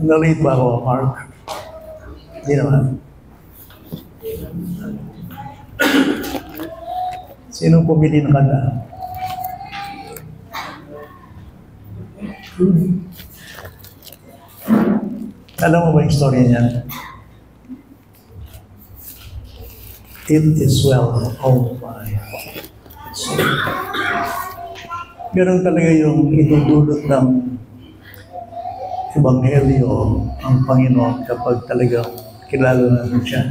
Na-late ba ako, Mark? Hindi naman. Sinong pumili ng kanta? Alam mo ba yung story niya? It is well, oh my. Ganun talaga yung itudulot ng Ebanghelyo ang Panginoon kapag talagang kilala natin siya.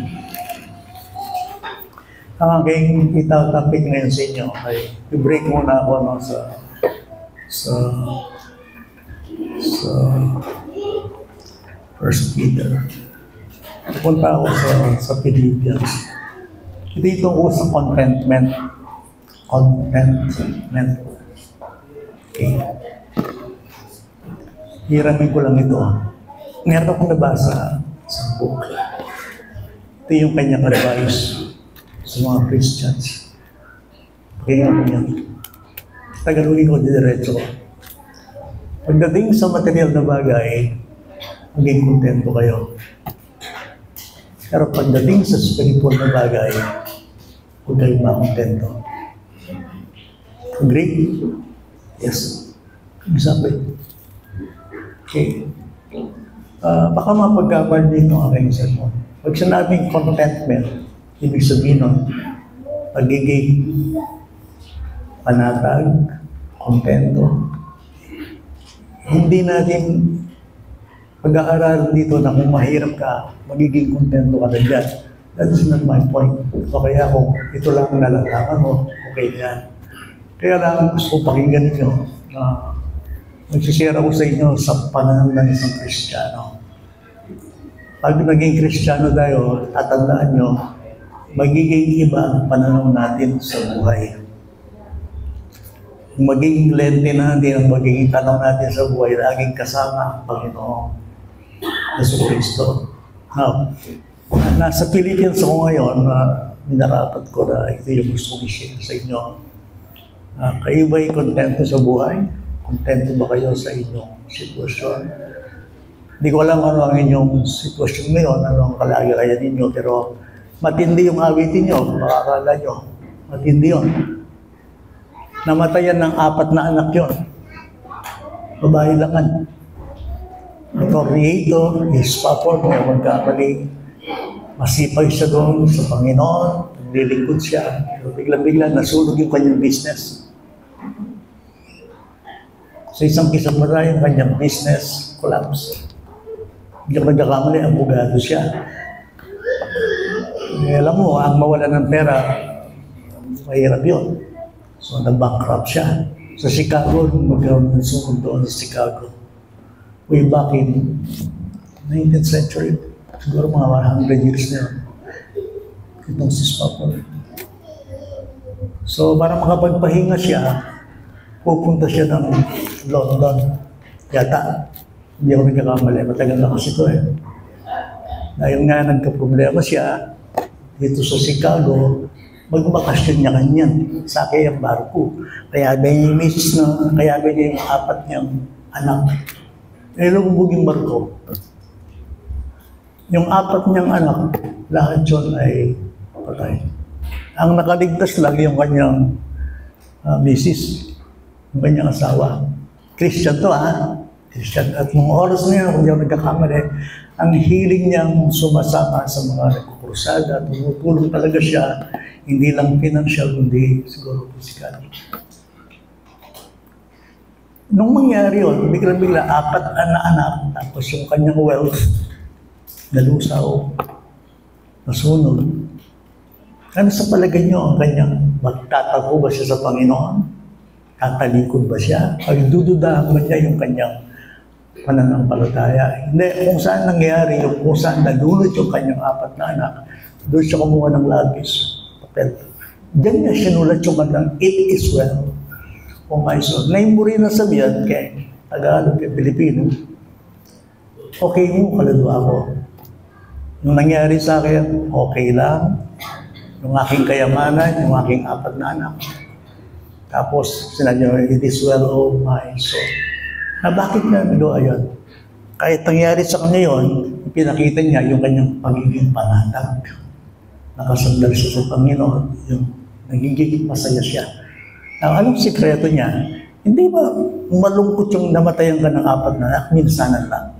Ang aking itatapik ngayon sa inyo ay i-break muna ako no, sa 1 Peter. Punta ako sa Philippians. Ito itong sa contentment. Contentment. Okay. Hiramin ko lang ito. Meron akong nabasa sa book. Ito yung kanyang advice sa mga Christians. Pakinggan mo yan. Tagalogin ko diretso. Pagdating sa material na bagay, maging kontento kayo. Pero pagdating sa spiritual na bagay, huwag kayong makontento. Agree? Yes. Sabi. Okay. Baka mapagkapan dito ang aking sermon. Pag sinabing contentment, ibig sabihin nun, pagiging panatag, kontento. Hindi natin pag-aaralan dito na kung mahirap ka, magiging kontento ka na dyan. That is not my point. So kaya kung ito lang ang nalalaman mo, okay yan. Kaya lang gusto ko pakinggan ninyo na magsishare ako sa inyo sa pananaw ng isang Kristiyano. Pag naging Kristiyano tayo, tatandaan nyo, magiging iba ang pananaw natin sa buhay. Kung magiging lente natin, ang magiging tanong natin sa buhay, laging kasama ang Panginoon Jesucristo. Now, nasa Philippines ako ngayon, minarapat ko na ito yung gusto kong i-share sa inyo. Kayo ba'y kontento sa buhay? Kontento ba kayo sa inyong sitwasyon? Hindi ko alam ano ang inyong sitwasyon ngayon, ano ang kalagayan ninyo, pero matindi yung awitin nyo, makakala nyo. Matindi yun. Namatayan ng 4 na anak yun. Babae langan. Ito, Rito, his papa, may magkakali. Masipag siya doon sa Panginoon, naglilingkod siya. Pero bigla-bigla nasunog yung kanyang business. Sa isang kisapara yung kanyang business collapse. Hindi ko nagkakamali, abogado siya. Alam mo, ang mawala ng pera, mahirap yun. So, na-bankrupt siya. Sa Chicago, magkaroon ng sunog doon sa Chicago. Way back in 19th century, siguro mga 100 years na yun. Itong si Papa. So, para makapagpahinga siya, pupunta siya ng London. Yata, hindi ako nagkakamali. Matagal na kasi ito eh. Dahil nga nagka-problema siya dito sa Chicago, magbakasyon niya kanyan sa kayang barko. Kaya ba yung misis na, kaya ba yung 4 niyang anak. Eh, lumubog yung barko. Yung 4 niyang anak, lahat yun ay patay. Ang nakaligtas lang yung kanyang misis, yung kanyang asawa. Christian to Christian. At mga oras na yun, kung di ako nagkakamali, ang hiling niyang sumasama sa mga nagkukursada, tumutulong talaga siya, hindi lang financial, kundi siguro physical. Nung mangyari yun, bigla-bigla, 4 na anak, tapos yung kanyang wealth, nalusaw, nasunog. Ano sa palagay niyo ang kanyang magtatago ba siya sa Panginoon? Tatalikod ba siya? Pagdududahan ba niya yung kanyang pananampalataya? Hindi, kung saan nangyari, kung saan nalulot yung kanyang 4 na anak, doon siya kumuha ng labis, papel. Diyan niya sinulat yung kanyang, it is well, o my soul. Ngayon mo rin nasabihan kay Tagalog, kay Pilipino, okay mo, kalado ako. Yung nangyari sa akin, okay lang. Yung aking kayamanan, yung aking 4 na anak. Tapos, sinabi niyo, it is well, oh my soul. Na bakit nga nagawa yun? Kahit nangyari sa kanya yun, pinakita niya yung kanyang pagiging panatag. Nakasandal siya sa Panginoon, yung nagiging masaya siya. Anong sikreto niya? Hindi ba malungkot yung namatayan ka ng 4 na anak, minsanan lang.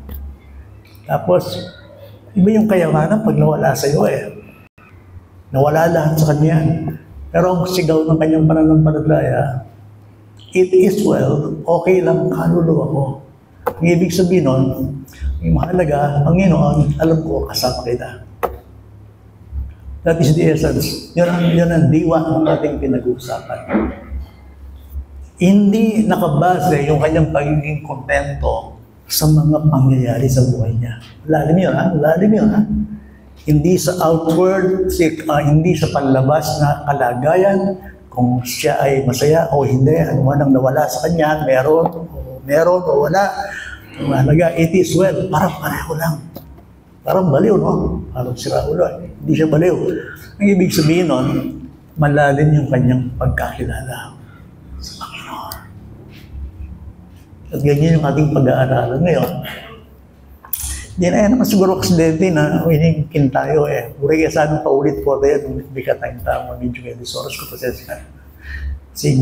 Tapos, iba yung kayamanan pag nawala sa iyo eh. Nawala lahat sa kanya. Pero ang sigaw ng kanyang pananampalataya, it is well, okay lang kaluluwa ko. Ang ibig sabihin nun, yung mahalaga, Panginoon, alam ko, kasama kita. That is the essence. Yun ang diwa ng ating pinag-uusapan. Hindi nakabase yung kanyang pagiging kontento sa mga pangyayari sa buhay niya. Lalim yun, ha? Lalim yun, ha? Hindi sa outward, hindi sa panlabas na kalagayan, kung siya ay masaya o hindi, ano man ang nawala sa kanya, meron o wala. Ang mahalaga, it is well, parang pareho lang. Parang baliw, no? Parang sira ulo. Hindi siya baliw. Ang ibig sabihin nun, malalim yung kanyang pagkakilala sa Panginoon. At ganyan yung ating pag-aaralan ngayon. Hindi na yan naman siguro aksidente na winingkin tayo eh. Uri kaya saan paulit po tayo, hindi ka tayong tama, medyo kayo disoros ko pasensya ka. Kasi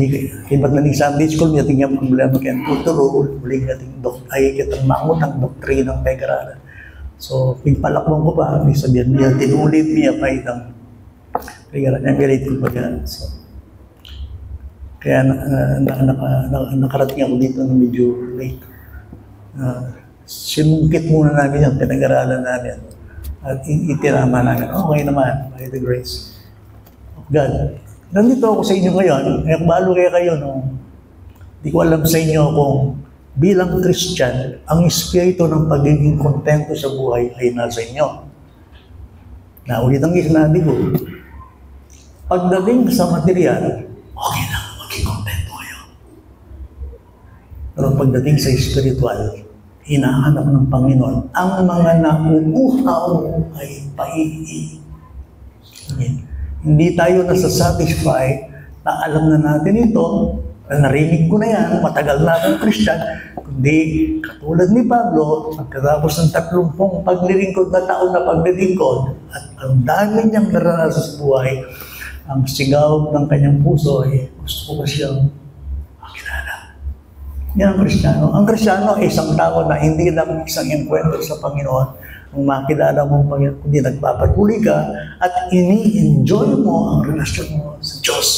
iba't naling Sunday school, may ating yung problema kaya tuturo, muling nating ay kitang maangot ang doktrinang pag-aaralan. So, pagpalakbang ko pa, may sabihan niya, tinulit niya pa itang pag-aaralan. Ang galit ko pa yan. So, kaya nakarating ako dito na medyo late. Sinungkit muna namin yung pinag-aralan namin at itinama namin. Okay naman, by the grace of God. Nandito ako sa inyo ngayon, balo kayo, no? Hindi ko alam sa inyo kung bilang Christian, ang espiritu ng pagiging kontento sa buhay ay nasa inyo. Naulit ang sinabi ko, pagdating sa material, okay lang, maging kontento kayo. Pero pagdating sa spiritual, hinahanap ng Panginoon, ang mga nauuhaw ay paiigin. Hindi tayo nasasatisfy na alam na natin ito, narinig ko na yan, matagal na akong Christian, kundi katulad ni Pablo, pagkatapos ng 30 paglilingkod na taon na paglilingkod, at ang dami niyang naranasan sa buhay, ang sigaw ng kanyang puso ay gusto ko ba siyang makilala. Yan ang Kristiyano. Ang Kristiyano ay isang tao na hindi lang isang enkwentro sa Panginoon. Ang makilala mo, Panginoon, kundi nagpapatuloy ka at ini-enjoy mo ang relasyon mo sa Diyos.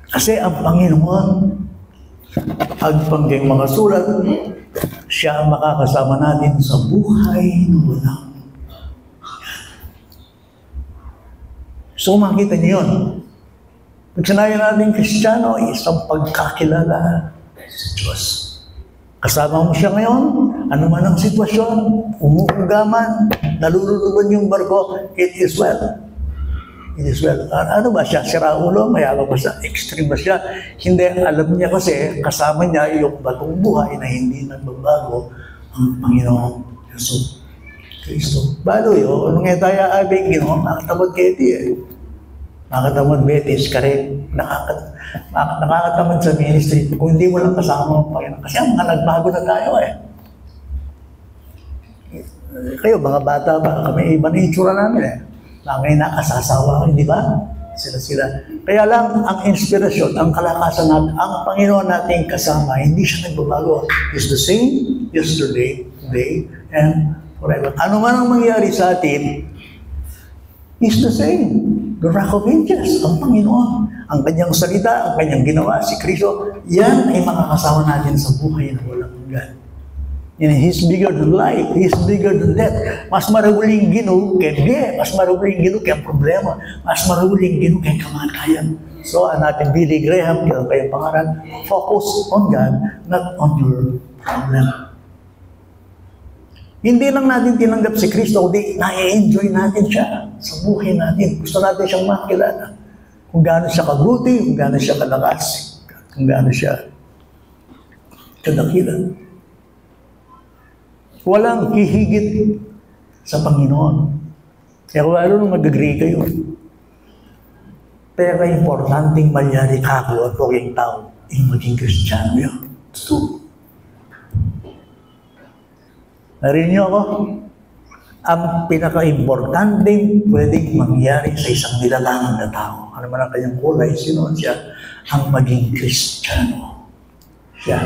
Kasi ang Panginoon, pagpangging mga sulat, siya ang makakasama natin sa buhay na walang hanggan. So makita niyo yun. Pag sinabi natin Kristiyano, isang pagkakilala sa Diyos. Kasama mo siya ngayon, ano man ang sitwasyon, umuugaman, nalululuban yung barko, it is well. It is well. Ano ba siya? Sira ulo? Mayabang ba siya? Extreme ba siya? Hindi. Alam niya kasi, kasama niya yung bagong buhay na hindi nagbabago ang Panginoong Jesus Kristo. Balo yun, anong nga tayo abing, nakatamad kayo eh. Nakatamad betis ka rin. Nakakatamad sa ministry kung hindi mo lang kasama ang Panginoon. Kasi ang mga nagbago na tayo eh. Kayo, mga bata ba? Kami iba na itsura namin eh. Langay na kasasawa, hindi ba? Sila. Kaya lang, ang inspirasyon, ang kalakasan natin, ang Panginoon nating kasama, hindi siya nagbabago. It's the same yesterday, today, and forever. Ano man ang mangyari sa atin, it's the same. The Rock of Ages, ang Panginoon. Ang kanyang salita, ang kanyang ginawa, si Kristo, yan ay makakasama natin sa buhay na walang hanggan. He's bigger than life. He's bigger than death. Mas maraguling gino kaya mas maraguling gino kaya problema. Mas maraguling gino kaya kamatayan. So, natin Billy Graham, kaya pangalan, focus on God, not on your problem. Hindi lang natin tinanggap si Kristo, kundi na-enjoy natin siya sa buhay natin. Gusto natin siyang makilala. Kung gaano siya kabuti, kung gaano siya kalakas, kung gaano siya kadakilan. Walang hihigit sa Panginoon. Kaya kung lalo nung mag-agree kayo, pero importanteng malyari kako at huwag tao ay maging Kristiyano yun. Ito. Narinig niyo ako? Ang pinaka-importanting pwedeng mangyari sa isang nilalang na tao, ano man ang kanyang kulay, sino siya, ang maging Kristiyano. Siya.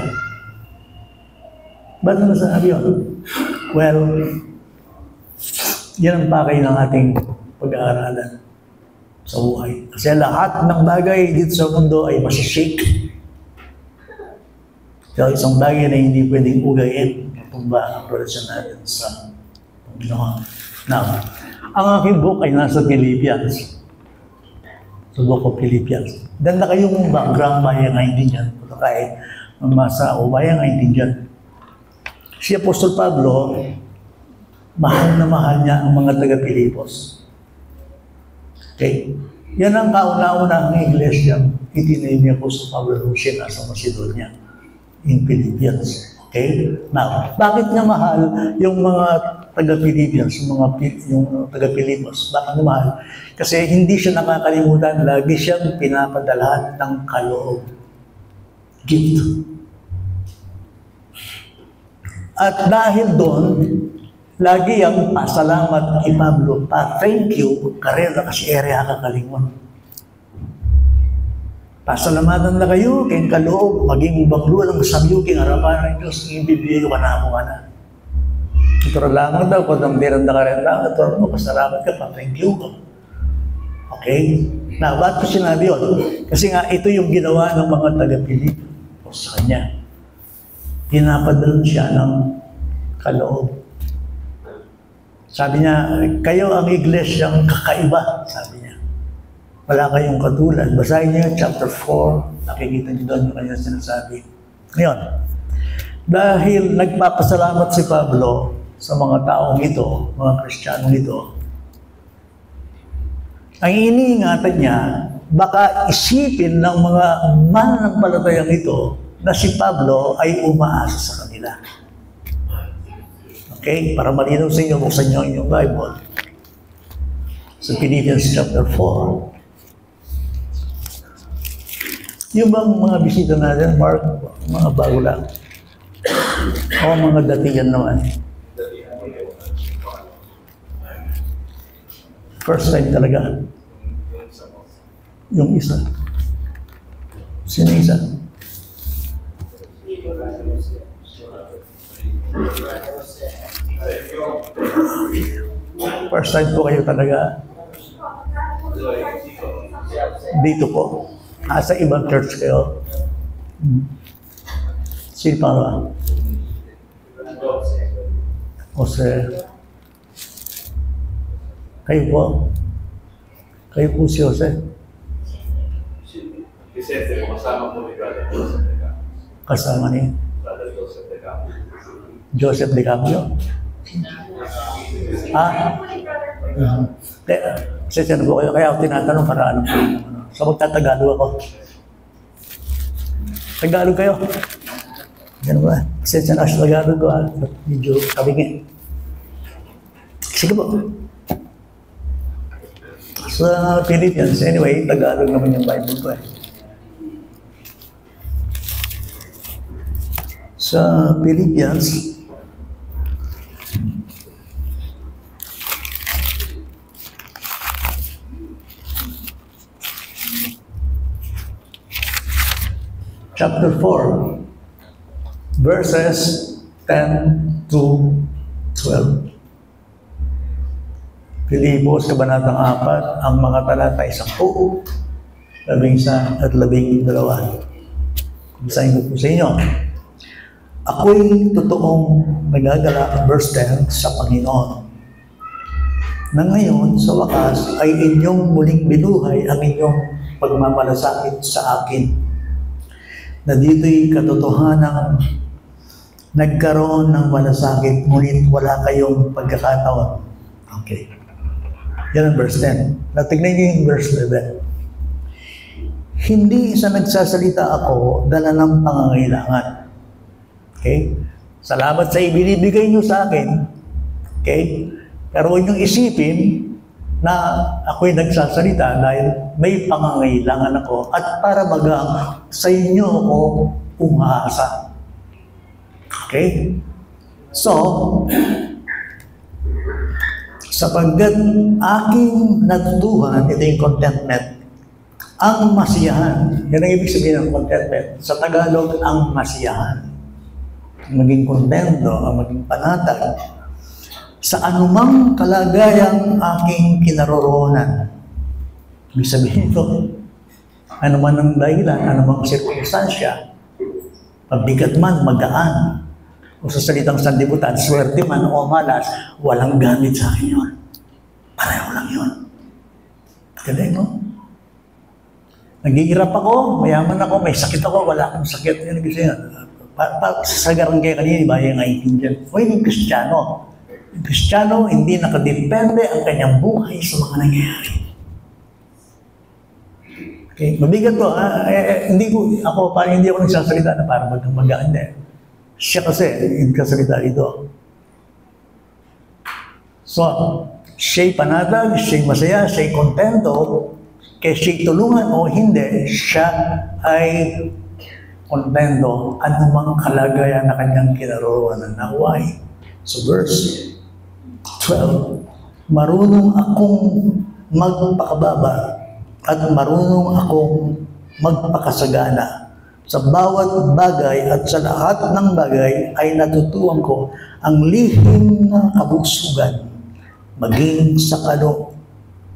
Ba't naman sabi yun? Well, yan ang pakay ng ating pag-aaralan sa buhay. Kasi lahat ng bagay dito sa mundo ay masishake. Kaya isang bagay na hindi pwedeng ugayin kung ba ang relasyon natin sa Panginoon. Now, ang aking book ay nasa Philippians. Sa book of Philippians. Ganda kayong background bayang naintindihan. Kung kahit mamasa o bayang naintindihan. Si Apostol Pablo, mahal na mahal niya ang mga taga-Pilipos. Okay? Yan ang kauna-una ang iglesia. Itinayin niya Apostol Pablo Lucien sa Macedonia in Philippians. Okay? Now, bakit niya mahal yung mga taga-Philippians, yung taga-Pilipos? Bakit niya mahal? Kasi hindi siya nakakalimutan, lagi siyang pinapadalahan ng kaloob. Gift. At dahil doon, lagi ang pasalamat kay Pablo, thank you, karela kasi area kakalingon. Pasalamatan na kayo, kayong kaloob, maging banglo lang sa iyo, king harapan ng Diyos, ibibigay ko na mo ka na. Ito lamang daw, kung ang diranda ka rin lang, ito mo, pasalamat ka pa, thank you. Okay? Na, ba't ko sinabi yun? Kasi nga, ito yung ginawa ng mga taga-Pilipos sa kanya. Pinapadala siya ng kaloob. Sabi niya, kayo ang iglesyang kakaiba, sabi niya. Wala kayong katulad. Basahin niyo chapter 4, nakikita niyo doon yung kanyang sinasabi. Ngayon, dahil nagpapasalamat si Pablo sa mga taong ito, mga Kristiyanong ito, ang iniingatan niya, baka isipin ng mga mananampalatayang ito na si Pablo ay umaasa sa kanila. Okay? Para malinaw sa inyo, buksan niyo ang inyong Bible. Sa Philippians chapter 4. Yung bang mga bisita natin, Mark, mga bago lang. O mga datingan naman. First time talaga. Yung isa. Sino isa? First time po kayo talaga. Dito po. Sa ibang church kayo. Sino pa ba? Jose. Kayo po. Kayo po si Jose. Kasama niya. Joseph de Cambio. Kasi na po kayo, kaya ako tinatanong para ano. So magtatagalog ako. Tagalog kayo. Ganun ba? Kasi na sa Tagalog ko, medyo kabingin. Sige po. Sa Philippians, anyway, Tagalog naman yung Bible ko eh. Sa Philippians, chapter 4, verses 10 to 12. Pilipos, Kabanatang 4, ang mga talata ay 10, 11 at 12. Basahin ko po sa inyo. Ako'y totoong nagagalak, verse 10, sa Panginoon, na ngayon, sa wakas, ay inyong muling binuhay ang inyong pagmamalasakit sa akin, na dito'y katotohanang nagkaroon ng malasakit, ngunit wala kayong pagkakataon. Okay. Yan ang verse 10. Natignan niyo yung verse 11. Hindi isa nagsasalita ako dala ng pangangailangan. Okay? Salamat sa ibinibigay niyo sa akin. Okay? Pero huwag niyong isipin na ako'y nagsasalita dahil may pangangailangan ako at para bagang sa inyo ako umaasa. Okay? So, sapagkat aking natutuhan, ito yung contentment, ang masiyahan. Yan ang ibig sabihin ng contentment. Sa Tagalog, ang masiyahan. Maging kontento, ang maging panatag sa anumang kalagayang aking kinaroroonan. Ibig sabihin ito, anuman ang dahilan, anumang sirkunstansya, pabigat man, magaan, o sa salitang sandibutan, swerte man o malas, walang gamit sa akin yun. Pareho lang yun. Galing, no? Nag-iirap ako, mayaman ako, may sakit ako, wala akong sakit. Yan kasi yan. Sasagaran kayo kanina, iba yung naiintindihan. O yung Kristiyano. Yung Kristiyano, hindi nakadepende ang kanyang buhay sa mga nangyayari. Okay, mabigat to. Hindi ako nagsasalita na para magaan din. Siya kasi, nagsasalita dito. So, siya'y panatag, siya'y masaya, siya'y kontento, kaya siya'y tulungan o hindi, siya ay kontento anumang kalagayan na kanyang kinaroroonan na why. So verse 12, marunong akong magpakababa at marunong akong magpakasagana. Sa bawat bagay at sa lahat ng bagay ay natutuhan ko ang lihim ng kabugsugan, maging sa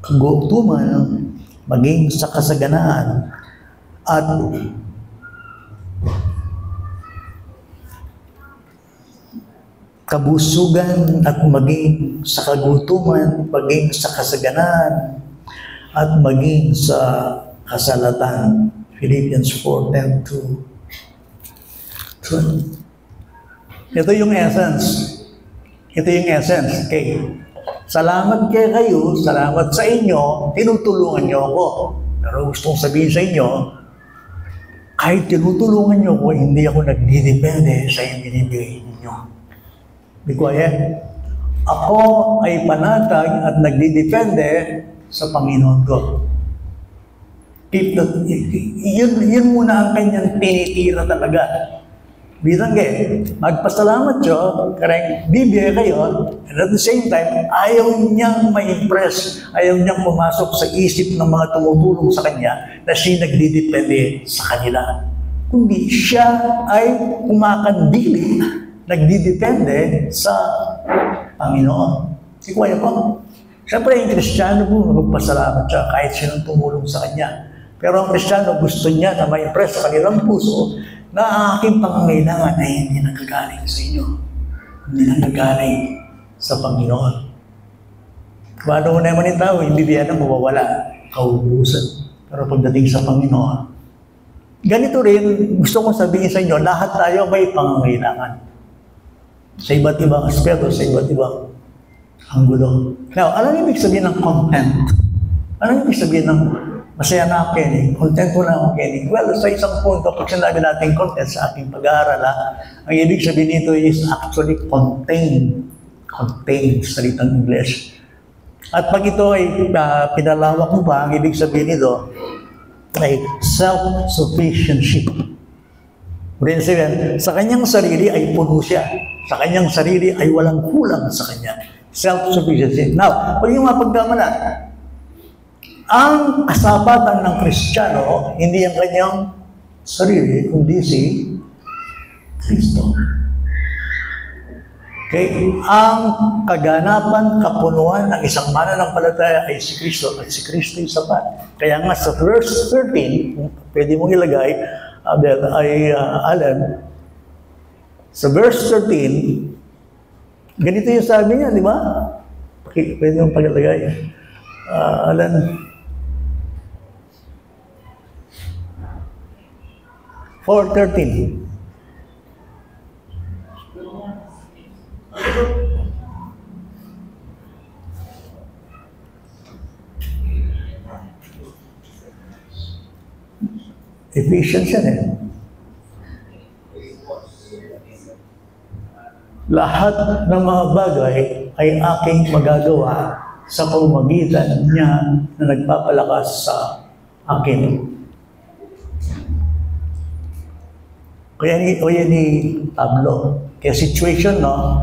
kagutuman, maging sa kasaganaan, at kabusugan at maging sa kagutuman, maging sa kasaganaan, at maging sa kasalatan. Philippians 4:10 to 12. Ito yung essence. Ito yung essence. Okay. Salamat kayo, salamat sa inyo, tinutulungan niyo ako. Pero gusto kong sabihin sa inyo, kahit tinutulungan niyo ako, hindi ako nagdidepende sa yung binibigay ninyo. Be quiet. Ako ay panatag at nagdidepende sa Panginoon ko. Yun muna ang kanyang tinitira talaga. Bitangge, magpasalamat siya, kareng bibigay kayo, and at the same time, ayaw niyang ma-impress, ayaw niyang pumasok sa isip ng mga tumutulong sa kanya na siya nagdidepende sa kanila. Kundi siya ay kumakandili, nagdidepende sa Panginoon. Si Kuya po, siyempre yung Kristiyano po, magpasalamat siya kahit sinong tumulong sa kanya. Pero ang Kristiyano, gusto niya na ma-impress sa kanilang puso na ang aking pangangailangan ay hindi nagagaling sa inyo. Hindi nagagaling sa Panginoon. Kung ano naman yung tao, hindi diyan ang mawawala, kaubusan. Pero pagdating sa Panginoon, ganito rin, gusto kong sabihin sa inyo, lahat tayo may pangangailangan. Sa iba't ibang aspeto, sa iba't ibang anggulo. Now, alam ibig sabihin ng content? Alam ibig sabihin ng masaya na ako, Kenny. Contento na ako, Kenny. Well, sa isang punto, pag sinabi natin content sa ating pag-aaral, ang ibig sabihin nito is actually contained. Contained, salitang English. At pag ito ay pinalawak mo pa, ang ibig sabihin nito ay self-sufficiency. Rin sabihin, sa kanyang sarili ay puno siya. Sa kanyang sarili ay walang kulang sa kanya. Self-sufficiency. Now, pag yung mapagkamalan, ang kasapatan ng Kristiyano, hindi ang kanyang sarili, kundi si Kristo. Okay? Ang kaganapan, kapunuan ng isang mananampalataya ay si Kristo, at si Kristo ay sapat. Kaya nga sa verse 13, pwede mong ilagay, Alan, sa verse 13, ganito yung sabi niya, di ba? Pwede mong pag-ilagay. Alan, 4:13. Ephesians yan eh. Lahat ng mga bagay ay aking magagawa sa pamamagitan niya na nagpapalakas sa akin. Kaya ni Pablo, Kaya situation, no?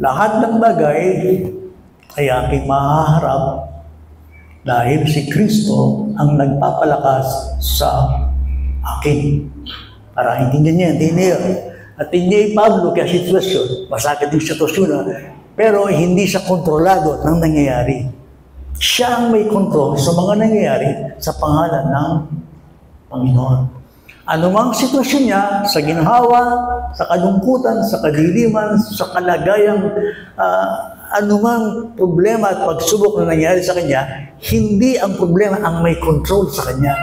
Lahat ng bagay ay aking mahaharap dahil si Kristo ang nagpapalakas sa akin. Para intindihan niya. At hindi Pablo kaya sitwasyon, masakit yung sitwasyon, pero hindi siya kontrolado ng nangyayari. Siya ang may kontrol sa mga nangyayari sa pangalan ng Panginoon. Anumang sitwasyon niya, sa ginhawa, sa kalungkutan, sa kadiliman, sa kalagayang anumang problema at pagsubok na nangyari sa kanya, hindi ang problema ang may control sa kanya.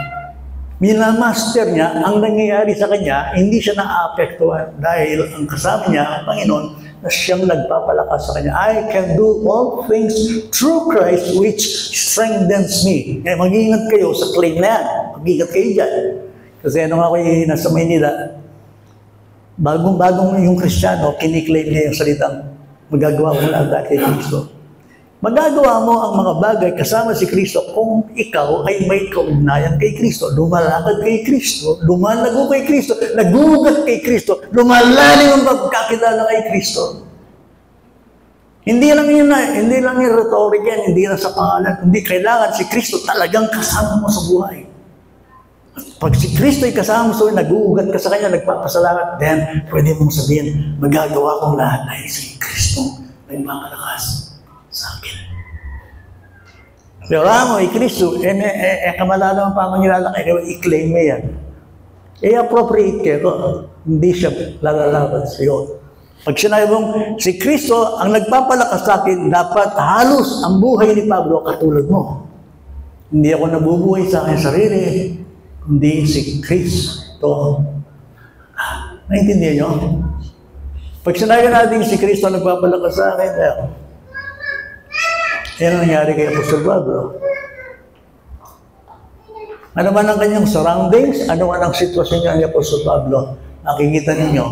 Minamaster niya ang nangyayari sa kanya, hindi siya naaapektuhan dahil ang kasama niya, ang Panginoon, na siyang nagpapalakas sa kanya. I can do all things through Christ which strengthens me. Kaya mag-iingat kayo sa claim na yan. Mag-iingat kayo dyan. Kasi nung ako nasa Maynila, bagong-bagong yung Kristiyano, kiniklaim niya yung salitang magagawa mo lahat kay Kristo. Magagawa mo ang mga bagay kasama si Kristo kung ikaw ay may kaugnayan kay Kristo, lumalakad kay Kristo, lumalago kay Kristo, nagugat kay Kristo, lumalalim ang pagkakilala kay Kristo. Hindi lang yung rhetoric yan, hindi lang sa pangalan, hindi kailangan si Kristo talagang kasama mo sa buhay. At pag si Kristo ay kasama mo sa buhay, nagugat ka sa Kanya, nagpapasalamat, then pwede mong sabihin, magagawa kong lahat dahil si Kristo ay makalakas sa akin. Pero mo, Kristo, kamalalang pamangilala kayo, i-claim mo yan. I-appropriate kayo, hindi siya lalalaban sa iyo. Pag sinabi mong, si Kristo ang nagpapalakas sa akin, dapat halos ang buhay ni Pablo katulad mo. Hindi ako nabubuhay sa aking sarili, hindi si Kristo. Naintindihan nyo? Pag sinabi natin si Kristo ang nagpapalakas sa akin, yan ang nangyari kay Apostol Pablo. Ano man ang kanyang surroundings, ano man ang sitwasyon niya ni Apostol Pablo, nakikita ninyo,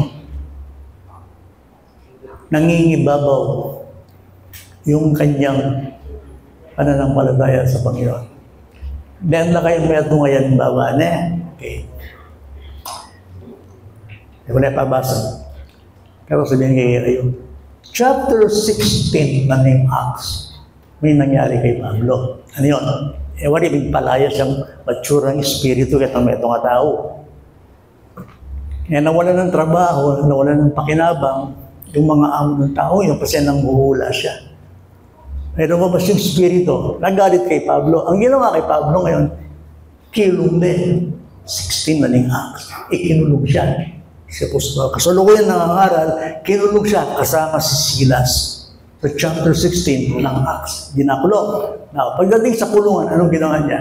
nangingibabaw yung kanyang pananampalataya sa Panginoon. Dahil na kayong may atungayan baba na. Okay. Hindi ko na ipabasa. Pero sabihin kayo, chapter 16 ng Acts, may nangyari kay Pablo. Ano yun? Wala palaya siyang matsurang espiritu kitang may itong tao. Kaya nawala ng trabaho, nawala ng pakinabang, yung mga amo ng tao, yung kasi nang buhula siya. Pero mabas yung espiritu, nagalit kay Pablo. Ang ginawa kay Pablo ngayon, kilong din. 16 na Acts. Ikinulog siya. Si Apostol, kasulukuyan nangangaral, kinulog siya kasama si Silas. Sa chapter 16 ng Acts, ginakulong. Now, pagdating sa kulungan, anong ginawa niya?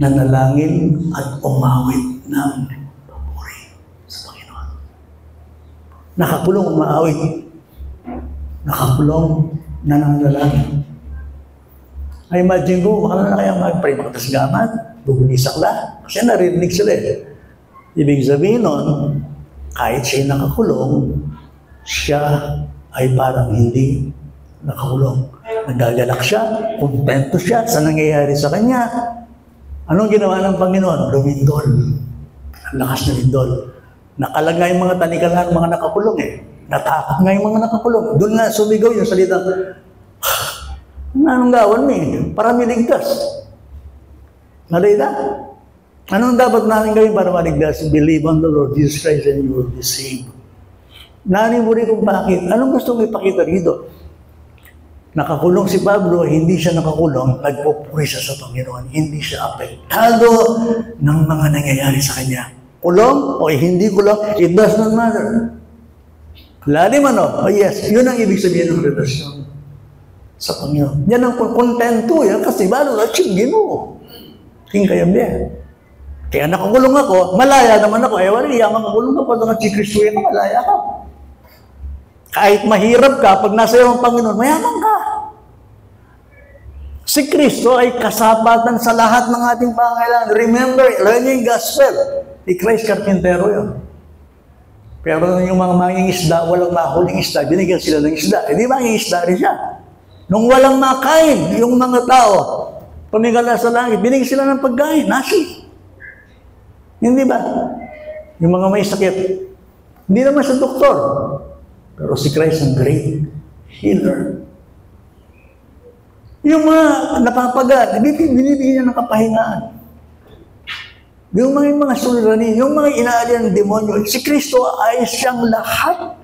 Nanalangin at umawit ng papuri sa Panginoon. Nakakulong, umawit. Nakakulong, nananalangin. Ay, imagine ko, baka na kaya magpray magtasgaman, bubunisakla. Kasi narinig sila eh. Ibig sabihin nun, kahit siya'y nakakulong, siya ay parang hindi nakakulong. Nagagalak siya, kontento siya sa nangyayari sa kanya. Anong ginawa ng Panginoon? Lumindol. Ang lakas na lindol. Nakalag nga yung mga tanikalan, mga nakakulong eh. Natakot nga yung mga nakakulong. Doon nga sumigaw yung salita. Anong gawin eh? Para miligtas. Nalita? Anong dapat natin gawin para maligtas? Believe on the Lord Jesus Christ and you will be saved. Naniburi kung bakit. Anong gusto mong ipakita dito? Nakakulong si Pablo, hindi siya nakakulong, nagpupuri siya sa Panginoon. Hindi siya apektado ng mga nangyayari sa kanya. Kulong o hindi kulong, it does not matter. Lalim ano? Oh yes, yun ang ibig sabihin ng relasyon sa Panginoon. Yan ang kontento yan kasi balo na Ginoo. King kayo niya. Kaya nakakulong ako, malaya naman ako. Wala, makakulong ako, pag si Kristo yan, malaya ako. Kahit mahirap ka, pag nasa iyo ang Panginoon, mayaman ka. Si Kristo ay kasapatan sa lahat ng ating pangailangan. Remember, learning gospel. Si Christ Carpintero yun. Pero yung mga mangingisda, walang mahuling isda, binigyan sila ng isda. Hindi mangingisda rin siya. Nung walang makain, yung mga tao, pumigala sa langit, binigyan sila ng pagkain, nasi. Hindi ba? Yung mga may sakit, Hindi naman siya doktor. Pero si Christ ang great healer. Yung mga napapagat, binibigyan niya ng kapahingaan. Yung mga suliranin, yung mga inaalian ng demonyo, si Kristo ay siyang lahat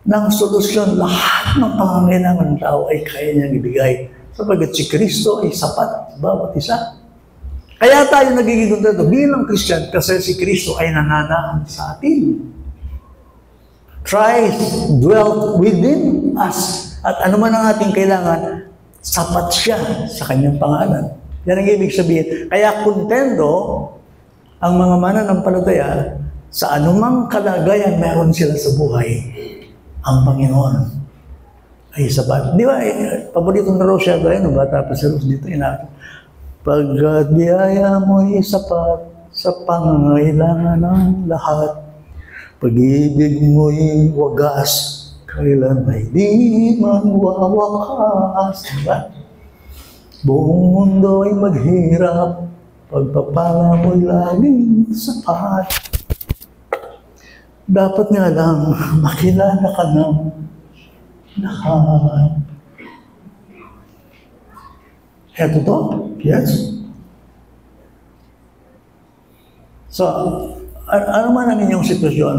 ng solusyon, lahat ng pangangailangan ng tao ay kaya niyang ibigay. Sapagat si Kristo ay sapat bawat isa. Kaya tayo nagiging kontento bilang Christian kasi si Kristo ay nananahan sa atin. Christ dwelt within us. At ano man ang ating kailangan, sapat siya sa kanyang pangalan. Yan ang ibig sabihin. Kaya kontento ang mga mananampalataya sa anumang kalagayan meron sila sa buhay. Ang Panginoon ay sapat. Di ba, paboritong na raw siya tayo, no, bata pa si Rose dito, pagkat biyaya mo'y sapat sa pangangailangan ng lahat, pag-ibig mo'y wagas, kailan may di man wawakas. Diba? Buong mundo ay maghirap, pagpapala mo'y laging sapat. Dapat nga lang makilala ka ng lahat. Eto to? Yes. So, ano man ang inyong sitwasyon,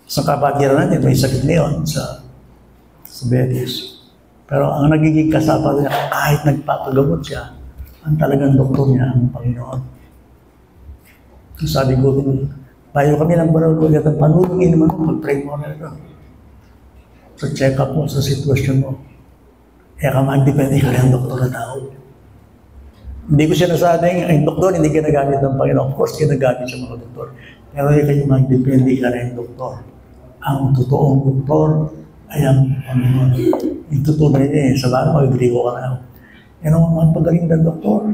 sa kapatiran natin, may sakit ngayon sa diabetes. Pero ang nagiging kasama niya, kahit nagpapagamot siya, ang talagang doktor niya, ang Panginoon. Sabi ko, bayo kami ng barangay at ang panulungin naman mo, mag-pray mo na ito. So, check up mo sa sitwasyon mo. Kaya ka mag-depende ka rin ang doktor na tao. Hindi ko siya nasabing, ay doktor, hindi ginagamit ng Panginoon. Of course, ginagamit siya mga doktor. Pero kayo mag-depende ka rin doktor. Ang totoong doktor ay ang Panginoon. Yung totoo na yun sa bago, mag-grigo ka na. Yan ang mga pagaling ng doktor.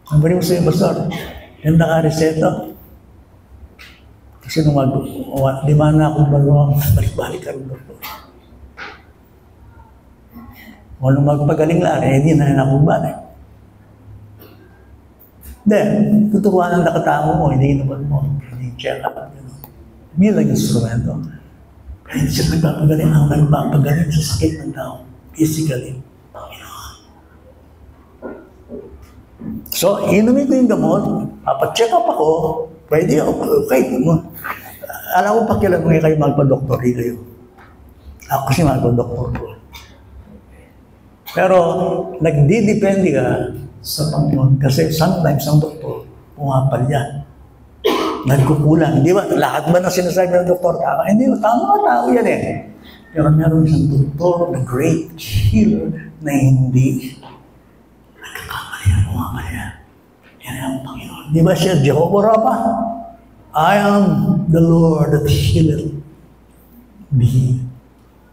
Ang bari mo sa'yo, Pastor, yan naka-reseta. Kasi nung di man na akong balik-balik ka rin, Doktor. O nung magpagaling lang, hindi na akong balik. Then, tuturuan ang nakatamo mo, hindi naman mo, hindi check up. Bilang instrumento. Kaya hindi siya nagpapagaling, ang nagpapagaling sa sakit ng tao, physically. So, inumin ko yung gamot, papacheck up ako, pwede okay. Alam mo pa kailan mo kayo magpa-doktor, hindi kayo. Ako kasi magpa-doktor ko. Pero, nagdidepende ka sa Panginoon kasi sometimes ang doktor, pumapalya. Nagkukulang. Hindi ba? Lahat ba na sinasabi ng doktor, tama? Hindi ba? Tama tao yan eh. Pero meron isang doktor, the great healer, na hindi pumapalya. Yan ang Panginoon. Di ba siya, Jehovah Rapha? I am the Lord that healeth thee.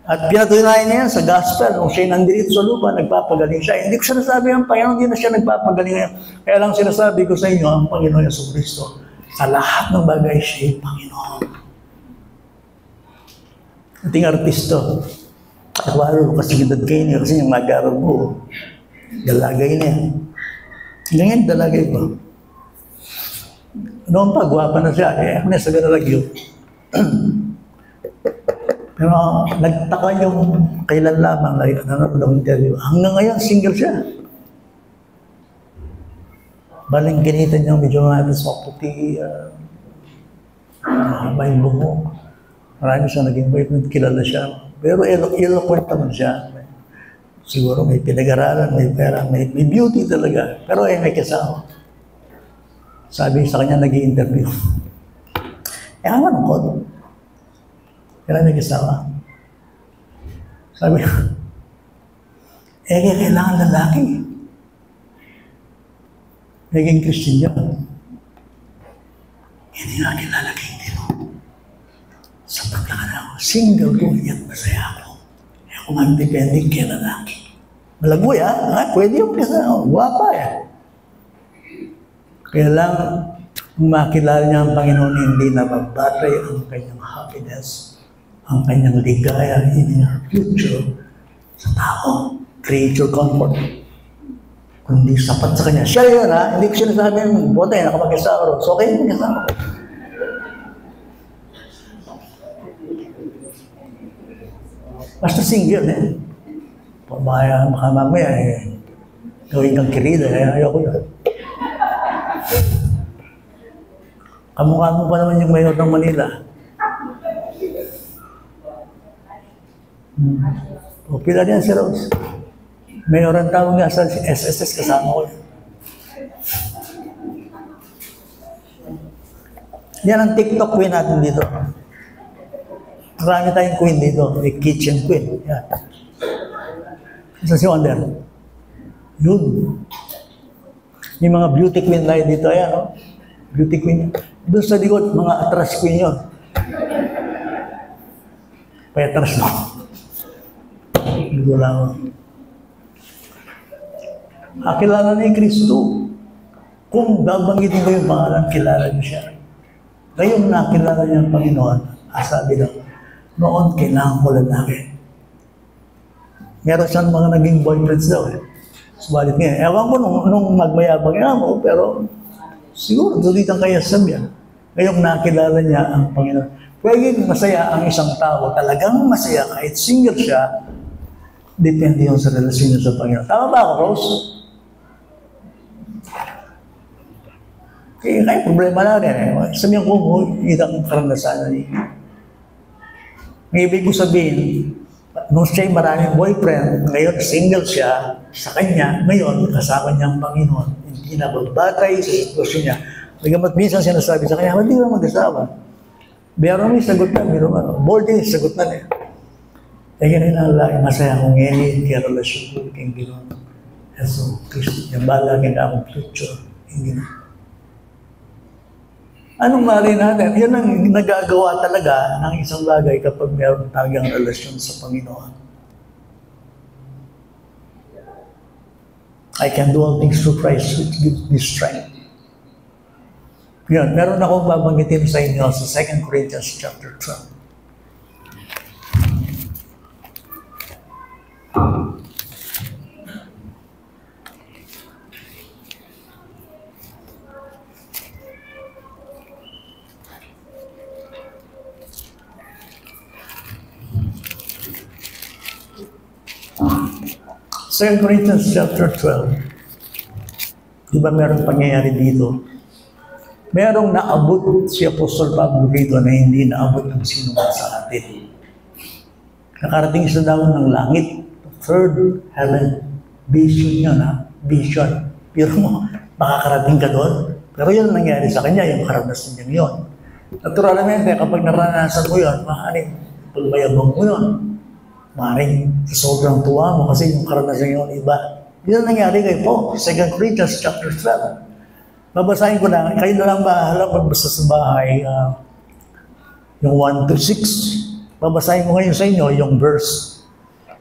At pinatunayan niya sa gospel, nung siya nandito sa lupa, nagpapagaling siya. Hindi ko sinasabi ang Panginoon, hindi na siya nagpapagaling ngayon. Kaya lang sinasabi ko sa inyo, ang Panginoon Yesu Cristo, sa lahat ng bagay siya, Panginoon. Ating artisto, kakwaro kasi edad kayo niya, kasi yung mag-aaral mo, dalagay niya. Ngayon, dalagay ko. Noon pa, guwapa na siya. Ako na sa Garalagyo. Pero nagtaka yung kailan lamang na nanonood ng interview. Hanggang ngayon, single siya. Baling kinita niya medyo matis maputi. May buhok. Marami siya naging boyfriend. Kilala siya. Pero eloquent naman siya. Siguro may pinag-aralan, may pera, may beauty talaga. Pero ay may kasama. Sabi sa kanya, nag-i-interview. Ang manungkot. Kaya may kasama. Sabi ko, kailangan lalaki. Naging Christian niya. Hindi nga nilalaki dito. Sapat lang na ako. Single ko, yan masaya ako. Kung ang depending kay lalaki. Malagoy pwede yung kasama. Guwapa Kaya lang, kung makilala niya ang Panginoon, hindi na magbatay ang kanyang happiness, ang kanyang ligaya in her future sa tao. Create your comfort. kundi sapat sa kanya. Siya yun ha, hindi ko sinasabi yung bote, nakapag-asawa. So okay, mag-asawa. Basta single eh. Baka mamaya eh, gawin kang kirida eh, ayoko yun. Kamukha mo pa naman yung mayor ng Manila. O pila niyan si Rose. Mayor ang tawag nga sa SSS, kasama ko. Yan ang TikTok queen natin dito. Marami tayong queen dito. May kitchen queen. Yan. Isa si Wonder. Yun. Yung mga beauty queen tayo dito. Ayan, no? Beauty queen. Doon sa likod, mga atras queen yun. Petras mo. Hindi lang. Kilala ni Kristo. Kung babanggitin ko yung pangalan, kilala niyo siya. Ngayong nakilala niya ang Panginoon, sabi lang, noon kailangan ko lalaki. Meron siyang mga naging boyfriends daw eh. Subalit nga, ewan ko nung magmayabang nga mo, pero siguro dulitan kaya sabi yan. Ngayong nakilala niya ang Panginoon. Pwede masaya ang isang tao, talagang masaya kahit single siya, depende yun sa relasyon niya sa Panginoon. Tama ba ako, Rose? Kaya problema natin eh. Sabihin ko, itang karanasan na niya. May ibig ko sabihin, nung siya'y maraming boyfriend, ngayon single siya, sa kanya, ngayon kasama niya ang Panginoon. Hindi na bagbatay sa sitwasyon niya. Bagamat minsan sinasabi sa kanya, hindi ba mag-asawa? Pero may sagot na, more din sagot na niya. Kaya ganun ang lalaki, masaya kong ngayon, kaya relasyon ko, kaya gano'n. So, Kristo, yung balagin na akong future, kaya gano'n. Anong mali natin? Yan ang nagagawa talaga ng isang bagay kapag mayroon talagang relasyon sa Panginoon. I can do all things through Christ which gives me strength. Yan, meron akong babanggitin sa inyo sa 2 Corinthians chapter 12. Second Corinthians chapter 12. Di ba merong pangyayari dito? Merong naabot si Apostol Pablo dito na hindi naabot ng sino sa atin. Nakarating siya daw ng langit, third heaven. Vision yun ha? Vision. Pero mo, makakarating ka doon. Pero yun ang nangyari sa kanya, yung karanasan niya yun. Naturalmente, kapag naranasan mo yun, maaaring pagmayabang mo yun. Maaaring sobrang tuwa mo kasi yung karanasan yun iba. Yun ang nangyari kay Paul, 2 Corinthians chapter 12. Babasahin ko lang, kayo na lang bahala magbasa sa bahay, yung 1 to 6. Babasahin ko ngayon sa inyo yung verse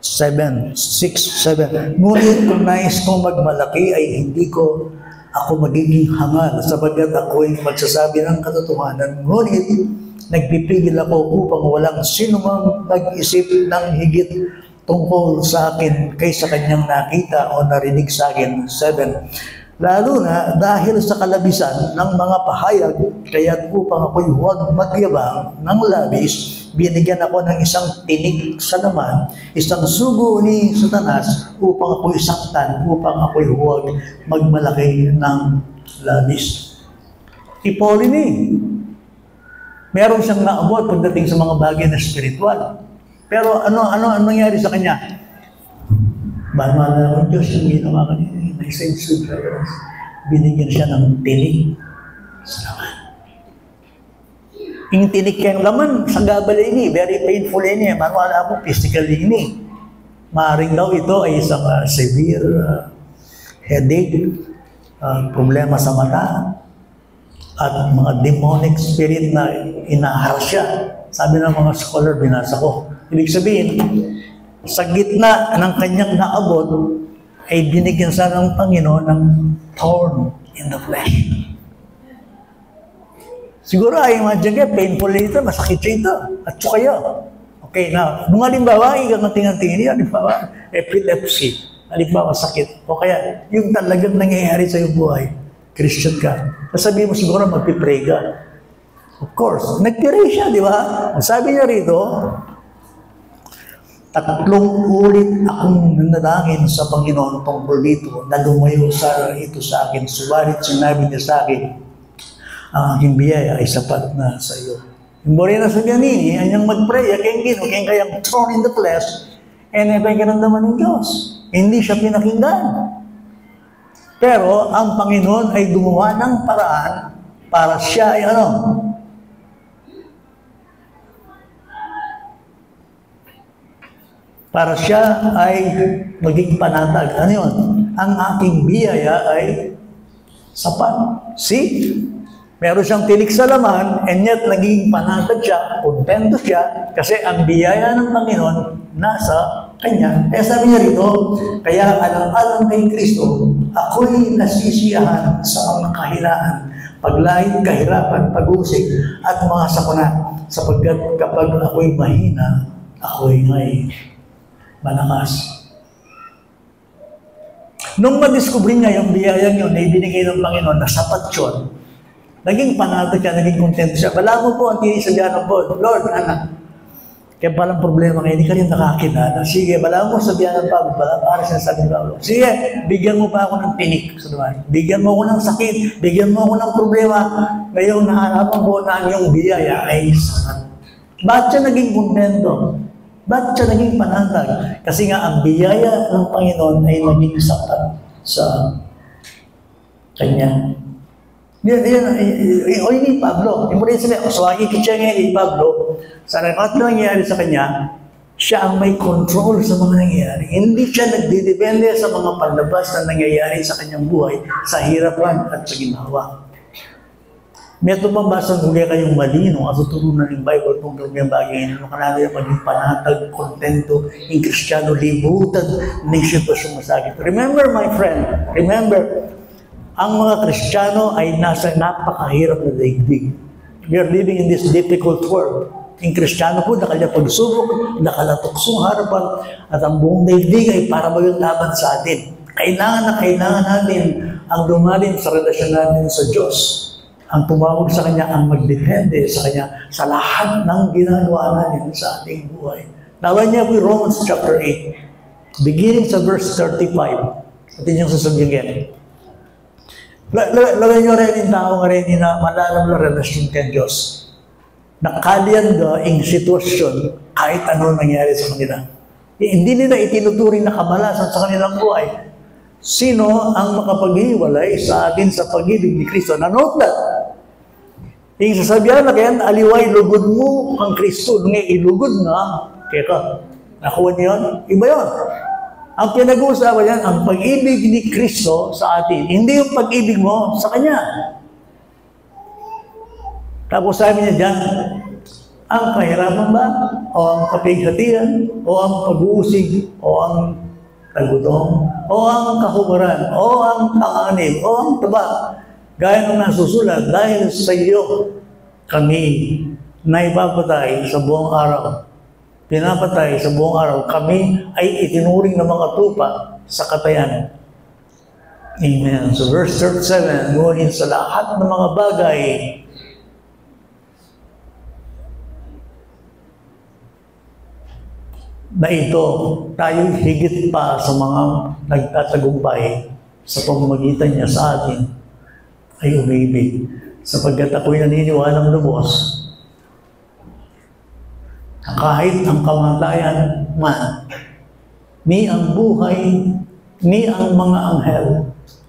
7, 6, 7. Ngunit kung nais kong magmalaki ay hindi ko ako magiging hangal sapagkat ako ay magsasabi ng katotohanan. Ngunit nagpipigil ako upang walang sino mang mag-isip ng higit tungkol sa akin kaysa kanyang nakita o narinig sa akin. 7. Lalo na dahil sa kalabisan ng mga pahayag, kaya't upang ako'y huwag magyabang ng labis, binigyan ako ng isang tinik sa laman, isang sugo ni Satanas upang ako'y saktan, upang ako'y huwag magmalaki ng labis. Ipolin eh. Meron siyang naabot pagdating sa mga bagay na spiritual. Pero ano nangyari sa kanya? Bahala na ng Diyos yung ginawa kanina. Binigyan siya ng tinik sa laman. Yung tinik kayang laman, sa gabal ini, very painful ini. Manuala po, physically ini. Maaring daw ito ay isang severe headache, problema sa mata, at mga demonic spirit na inaahar siya. Sabi ng mga scholar, binasa ko. Ibig sabihin, sa gitna ng kanyang naabot, ay binigyan sa ng Panginoon ng thorn in the flesh. Siguro ay imagine ka, painful ito, masakit ito, at sukaya. Okay, na, nung halimbawa, ikangating-tingin niya, halimbawa, epilepsy. halimbawa sakit, o kaya yung talagang nangyayari sa iyong buhay, Christian ka. Sasabihin mo siguro magpipray ka. Of course, nagpray siya, di ba? Sabi niya rito, 3 ulit akong nanalangin sa Panginoon tungkol dito na lumayo ito sa akin. Subalit sinabi niya sa akin, ang aking biyaya ay sapat na sa iyo. Imbori na sa ganini, anyang mag-pray, kayang thrown in the flesh, and ipagkaramdaman ng Diyos. Hindi siya pinakinggan. Pero ang Panginoon ay gumawa ng paraan para siya ay para siya ay maging panatag. Ano yun? Ang aking biyaya ay sapat. See? Meron siyang tinik sa laman, and yet naging panatag siya, kontento siya, kasi ang biyaya ng Panginoon nasa kanya. Kaya sabi niya rito, kaya alang-alang kay Kristo, ako'y nasisiyahan sa mga kahilaan, paglahit, kahirapan, pag-usig, at mga sakuna, sapagkat kapag ako'y mahina, ako'y ngay malakas. Nung madiskubre niya yung biyayang yun na ibinigay ng Panginoon na sapat yun, naging panatag siya, naging kontento siya. Wala mo po ang tinisadyanan po, Lord, anak, kaya palang problema kayo, hindi ka rin nakakilala. Sige, wala mo sabihan ng Pablo, para sinasabi ng Pablo. Sige, bigyan mo pa ako ng tinik. Bigyan mo ako ng sakit, bigyan mo ako ng problema. Ngayong naharapan ko na yung biyaya ay sapat. Bakit siya naging kontento? Bakit siya naging panatag? Kasi nga ang biyaya ng Panginoon ay naging sapat sa kanya. O ni Pablo, yung muli sila, so akikit siya ngayon ni Pablo, sa nakakot na nangyayari sa kanya, siya ang may control sa mga nangyayari. Hindi siya nagdidepende sa mga panlabas na nangyayari sa kanyang buhay, sa hirapan at sa ginhawa. May tumambasang huli kayong malino at tuturunan ng Bible tungkol ng bagay na kanado yung maging panatag, kontento, yung Kristiyano, libutan ng sitwasyon masakit. Remember, my friend, ang mga Kristiyano ay nasa napakahirap na daigdig. We are living in this difficult world. Yung Kristiyano po, nakala pagsubok, nakalatuksong harapan, at ang buong daigdig ay para maging laban sa atin. Kailangan natin ang lumalim sa relasyon natin sa Diyos. Ang tumawag sa Kanya, ang magdepende sa Kanya sa lahat ng ginagawa natin sa ating buhay. Nawan niya po Romans chapter 8, beginning sa verse 35. At inyong sasabihin. Lagay nyo rin yung tao nga rin na malalam na relasyon kay Diyos. Nakalian ga ang sitwasyon kahit ano nangyari sa kanila. Hindi nila itinuturing na kamalasan sa kanilang buhay. Sino ang makapaghiwalay sa atin sa pag-ibig ni Kristo? Nanote that. Yung sasabihan na kaya, aliway, lugod mo ang Kristo. Nung ilugod na, kaya ka, nakuha niyo yun? Iba yun. Ang pinag-uusapan yan, ang pag-ibig ni Kristo sa atin. Hindi yung pag-ibig mo sa Kanya. Tapos sabi niya dyan, ang kahirapan ba? O ang kapighatian? O ang pag-uusig? O ang tagutom? O ang kahubaran? O ang panganib? O ang taba? Gaya ng nasusulat, dahil sa iyo kami naipapatay sa buong araw. Pinapatay sa buong araw. Kami ay itinuring ng mga tupa sa katayan. Amen. So verse 37, ngunit sa lahat ng mga bagay na ito, tayo higit pa sa mga nagtatagumpay sa pamamagitan niya sa atin ay umibig. Sapagkat ako'y naniniwalang lubos kahit ang kamatayan man, ni ang buhay, ni ang mga anghel,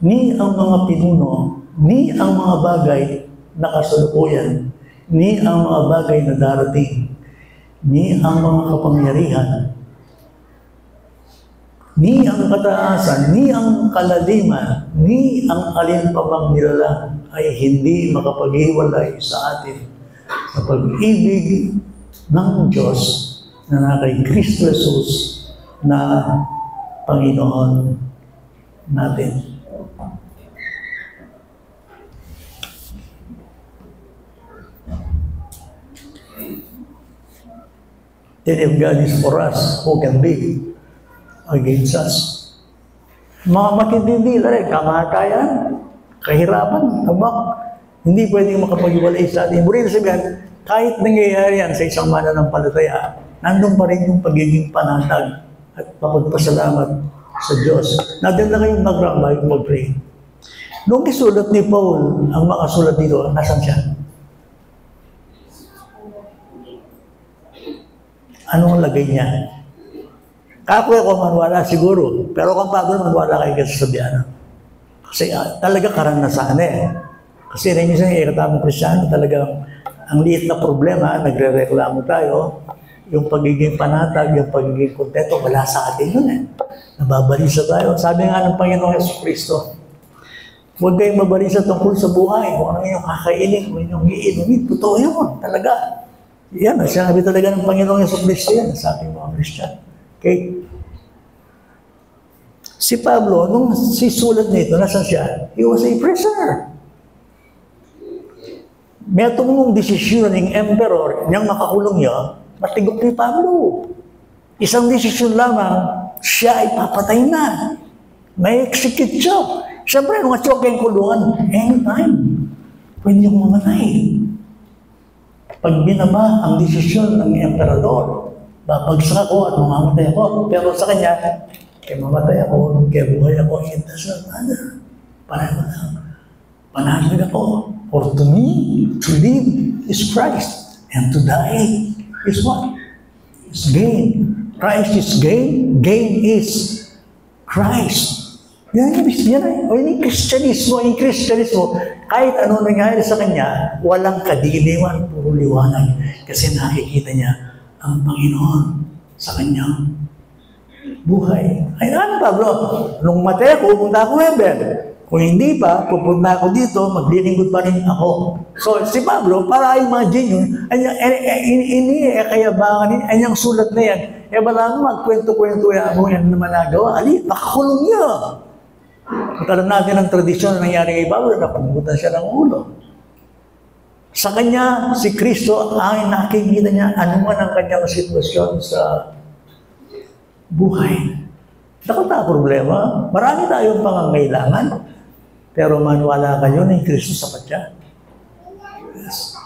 ni ang mga pinuno, ni ang mga bagay na kasalukuyan, ni ang mga bagay na darating, ni ang mga kapangyarihan, ni ang kataasan, ni ang kalaliman, ni ang alin pa bang nilalang ay hindi makapaghiwalay sa atin sa pag-ibig ng Diyos na kay Kristo Jesus na Panginoon natin. Then if God is for us, who can be against us? Mga matitindi na rin, kamatayan, kahirapan, tabak, hindi pwedeng makapag-iwalay sa atin. Burin sabihin, kahit nangyayari yan sa isang mananampalataya, nandun pa rin yung pagiging panatag at papagpasalamat sa Diyos. Natin na kayong background bago mag-pray. Nung isulat ni Paul, ang mga sulat dito, nasan siya? Anong lagay niya? Kapoy ako manwala siguro, pero kung bago manwala kayo kasasabihan. Kasi talaga karanasan eh. Kasi rin minsan yung ikatamang Kristyano, talagang ang liit na problema, nagre-reklamo tayo, yung pagiging panatag, yung pagiging kontento, wala sa atin yun eh. Nababalisa tayo. Sabi nga ng Panginoong Jesucristo, huwag kayong mabalisa tungkol sa buhay, kung ano yung kakainin, kung yung iinumin, totoo yun, talaga. Yan, sinabi talaga ng Panginoong Jesucristo yan sa ating mga Christian. Okay? Si Pablo, nung sisulat nito, nasan siya? He was a prisoner. May tumulong desisyon ng emperor, niyang makakulong niya, matigok ni Pablo. Isang desisyon lamang, siya ay papatay na. May execute siya. Siyempre, nung atsyok yung kulungan, anytime, pwede niyong mamatay. Pag binaba ang desisyon ng emperador, babagsak ako at mamamatay ako. Pero sa kanya, kaya mamatay ako, kaya buhay ako, it doesn't matter. Pareho lang. Panatag ako. For to me, to live is Christ. And to die is what? Is gain. Christ is gain. Gain is Christ. Yan yung Kristyanismo, kahit ano nangyari sa kanya, walang kadiliman, puro liwanag. Kasi nakikita niya ang Panginoon sa kanyang buhay. Ay, ano Pablo? Nung matay ako, pupunta ako heaven. Kung hindi pa, pupunta ako dito, maglilingkod pa rin ako. So, si Pablo, para imagine yun, kayabangan, anyang sulat na yan, bala magkwento-kwento yan naman nagawa, makakulong niya. Alam natin ang tradisyon na nangyari kay Pablo, napagutan siya ng ulo. Sa kanya, si Kristo, ay nakikita niya anuman ang kanyang sitwasyon sa buhay. Nakata problema, marami tayong pangangailangan, pero maniwala kayo na yung Kristo sapat siya. Yes.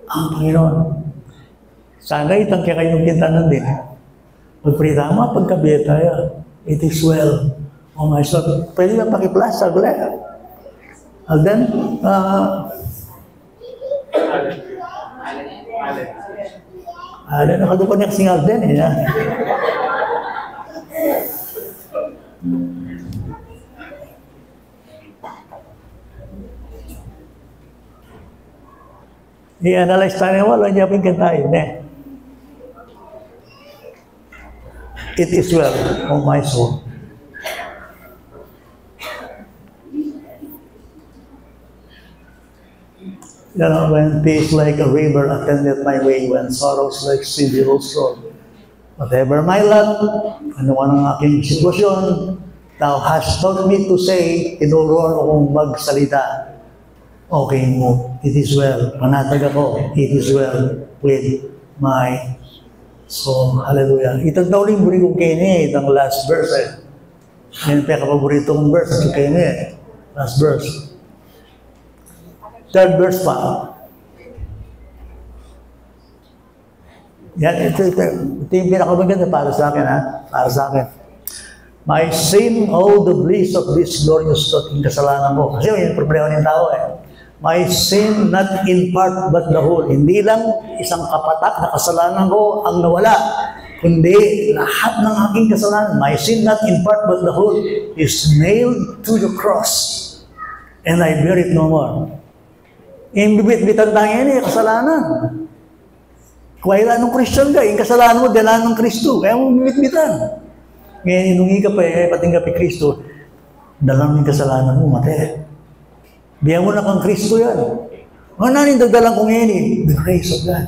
Ang Panginoon. Sana itangkya kayo ng kintanan din. Pagpray tama, pagkabiya tayo. It is well. Oh my soul. Pwede na pakiplas, sagli. Alden? Alden, nakadupan niya kasing Alden eh. I-analyze tayo, wala niya pinkantayin eh. It is well, oh my soul. You know, when peace like a river attended my way, when sorrows like sea billows roll. Whatever my lot, ano man ang aking sitwasyon, thou hast taught me to say, tinuruan akong magsalita. Okay mo, it is well. Panatag ako, it is well with my soul. Hallelujah. Itong daw rin buri kong kaini, itong last verse eh. Yan pa kapaboritong verse, ito kaini eh. Last verse. Third verse pa. Yan, ito yung pinakamaganda para sa akin, ha? Para sa akin. My sin, oh, the bliss of this glorious thought, yung kasalanan ko. Kasi yung problema ng tao eh. My sin, not in part, but the whole. Hindi lang isang kapatak na kasalanan ko ang nawala, kundi lahat ng aking kasalanan. My sin, not in part, but the whole, is nailed to the cross. And I bear it no more. Yung bibit-bitan tayo yan eh, kasalanan. Kung ay anong Christian ka, yung kasalanan mo, dalaan ng Kristo. Kaya mo bibit-bitan. Ngayon, inungi ka pa eh, pating ka pa Kristo, dalang yung kasalanan mo, mate. Biyan mo na kang Kristo yan. Mga nanin dagdalang kong yan eh, the grace of God.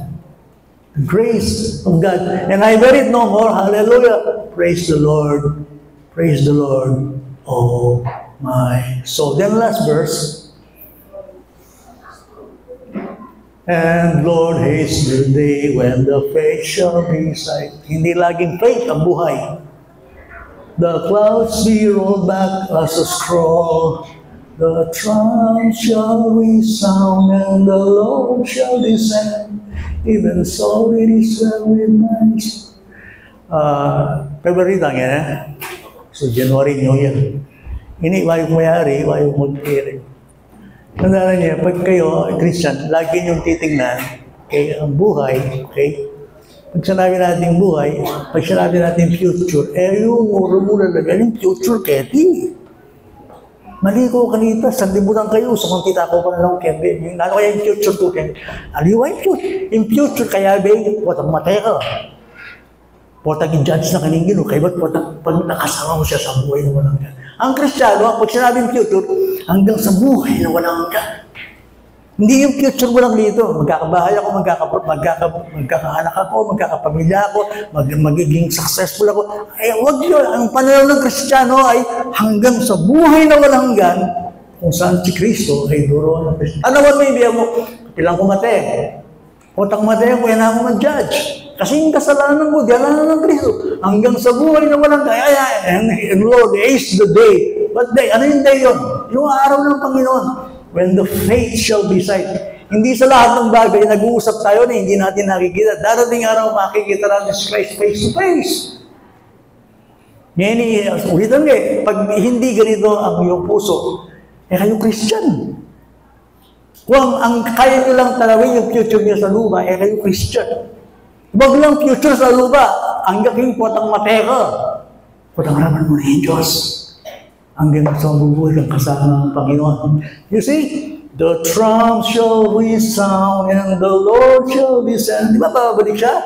The grace of God. And I bear it no more. Hallelujah. Praise the Lord. Praise the Lord. Oh my soul. Then last verse. And Lord, haste the day when the faith shall be sight. Hindi laging faith ang buhay. The clouds be rolled back as a scroll. The trump shall resound and the Lord shall descend. Even so it is well with my soul. February lang yan, eh? So, January, New Year. Ini, wayo mayari, wayo mag-kiri. Nandala niya, pag kayo, Christian, lagi niyong titingnan, okay, ang buhay, okay? Pag sinabi natin buhay, pag sinabi natin future, yung rumula na yung future, keti. Mali ko kanita, sandibutan kayo, so kung kita ko pa lang kembe, yung ano kaya yung future ko, kembe. Aliwa yung future, kaya ba, watang matay ka. Watang i-judge na kaningin, kaya ba't pag nakasama mo siya sa buhay na walang ka. Ang Kristiyano, pag sinabing future, hanggang sa buhay na walang ka. Hindi yung future mo lang dito. Magkakabahay ako, magkakaanak ako, magkakapamilya ako, magiging successful ako. Eh, wag yun. Ang pananaw ng Kristiyano ay hanggang sa buhay na walang hanggan, kung saan si Kristo ay duro ng Kristo. Ano man may ibiya mo? Ilang kumate. Utang mate ko, yan ako mag-judge. Kasi yung kasalanan mo, diyan na ng Kristo. Hanggang sa buhay na walang kaya. And Lord, is the day. What day? Ano yung day yun? Yung araw ng Panginoon. When the faith shall be sight. Hindi sa lahat ng bagay, nag-uusap tayo na hindi natin nakikita. Darating araw, makikita natin si Christ face to face. Ngayon, ulitan nga eh, pag hindi ganito ang iyong puso, eh kayong Christian. Kung ang kaya nyo lang talawin yung future nyo sa lupa, eh kayong Christian. Huwag lang future sa lupa, ang gaking potang mateka. Potang raman mo na yung Diyos. Hanggang sa mabubuhay kang kasama ng Panginoon. You see, the trump shall resound and the Lord shall descend. Di ba babalik siya?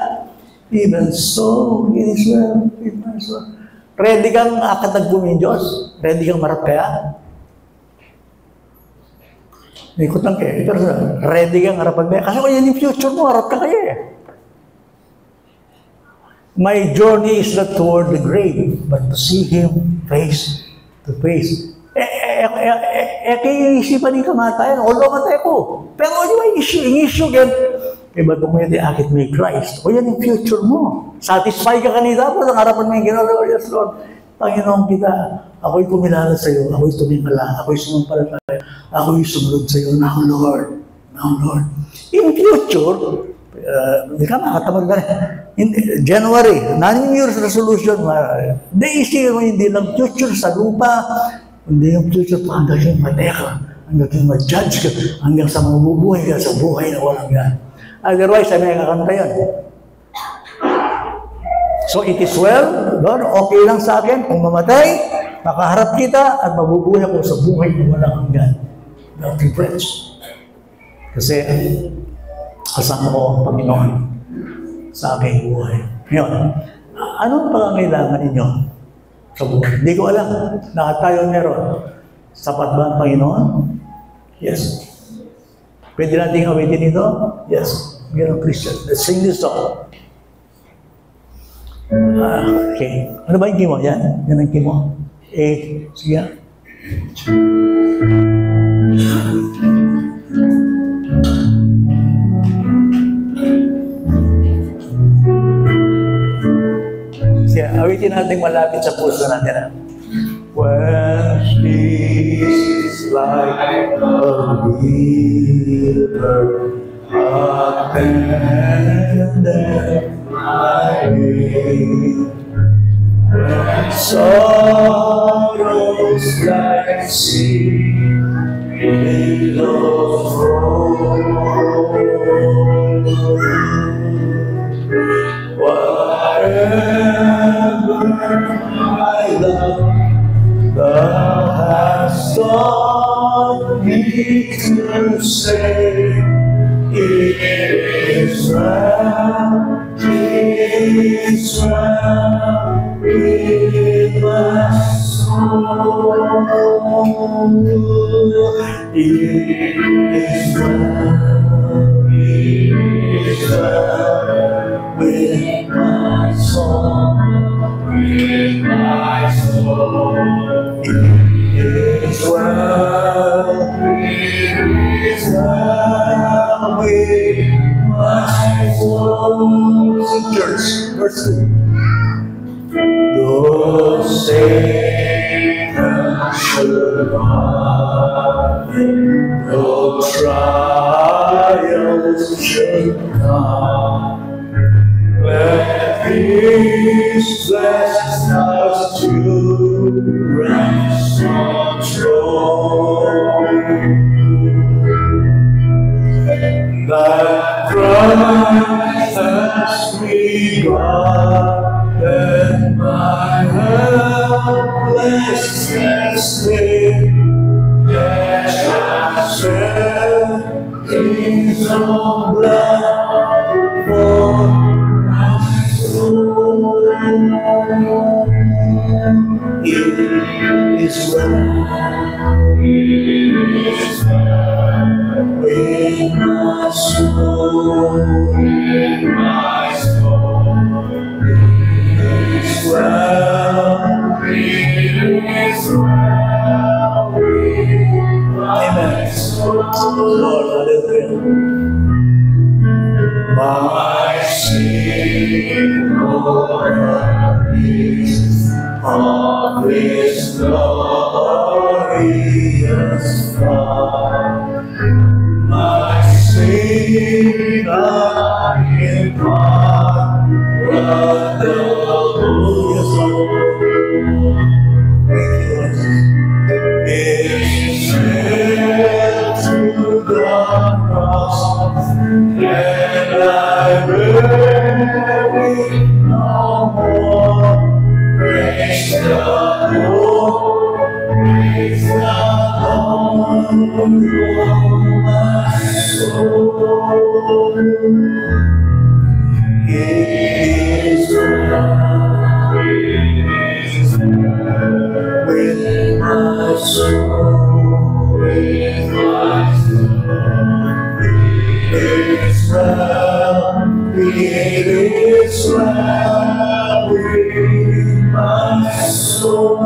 Even so, it is well with my soul. Ready kang akatagbo ng Diyos? Ready kang marap kaya? Ikot lang kayo. Pero ready kang harapan kaya? Kasi kung yan yung future mo, harap ka kaya eh. My journey is not toward the grave, but to see Him face to face. Kaya isipan yung kamatayan, ulo matay ko. Pero ano ba yung issue yan? Iba itong may akit may Christ. O yan yung future mo. Satisfy ka kanina po, ang harapan mo yung ginagawa. Yes, Lord. Panginoon kita, ako'y kumilala sa iyo, ako'y tumingala, ako'y sumampalataya, ako'y sumunod sa iyo. Now, Lord. Now, Lord. In future, hindi ka makatamad na rin. January, 9 years resolution, naisip mo hindi lang future sa lupa, hindi yung future pa hanggang yung mateka, hanggang yung ma-judge ka, hanggang sa mabubuhay ka sa buhay na walang yan. Otherwise, ay may kakanta yan. So it is well, Lord, okay lang sa akin kung mamatay, makaharap kita at mabubuhay ako sa buhay na walang hanggan. Without regrets. Kasi kasama ko ang Panginoon sa aking buhay. Ngayon, anong pangangailangan ninyo sa buhay? Hindi ko alam. Lahat tayo meron. Sapat ba ang Panginoon? Yes. Pwede natin awitin ito? Yes. We're a Christian. Let's sing this song. Okay. Ano ba yung key mo? Yan. Yan ang key mo. Sige. Awitin natin malapit sa puso natin. When peace is like a river, attended my way. When sorrows like sea billows roll, whatever my love, thou hast taught me to say, it is well with my soul. It is well with my soul. With my soul. It is well with my soul. Church, verse 2. Those Satan should run, no trials should come. Let peace bless us to rest on throne. That Christ has begun, and my helplessness state, and shall shed His own blood for my soul. It is well with my soul, with my soul. It is well with my soul. Lord, hallelujah. My sin, Lord, of His glorious love. My sin I impart, but the glorious is nailed to the cross, and I bear it no more. Praise the Lord, praise the Lord, oh my soul. It is well with my soul, with my soul. It is well with my soul.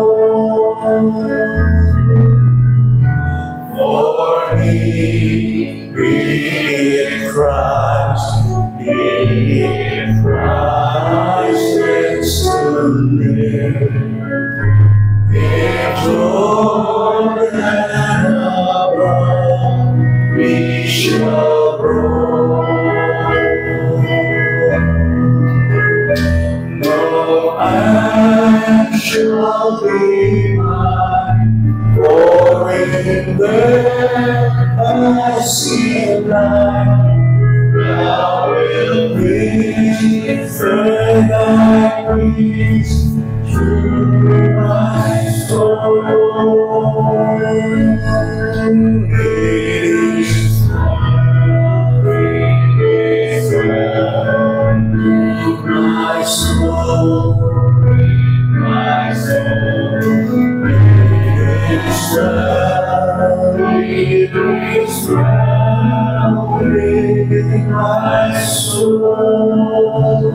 For me, in Christ, is to live. In Jordan above, we shall grow. No man shall be mine, for in there I see light. Thou wilt return thy peace to my soul. It is with my soul, with my soul. It is well with my soul.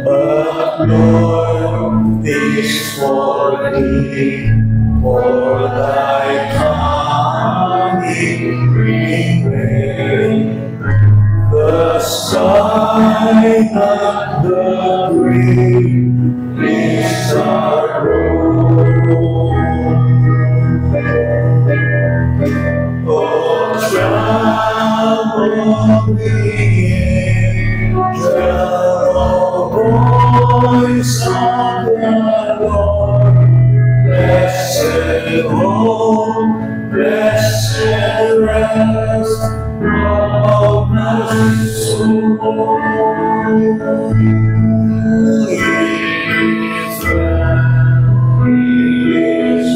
But Lord, this for thee, for thy coming rain. The sky and the green is our road. Oh, travel the angel, voice of the Lord. Blessed home, blessed rest of my soul. It is well with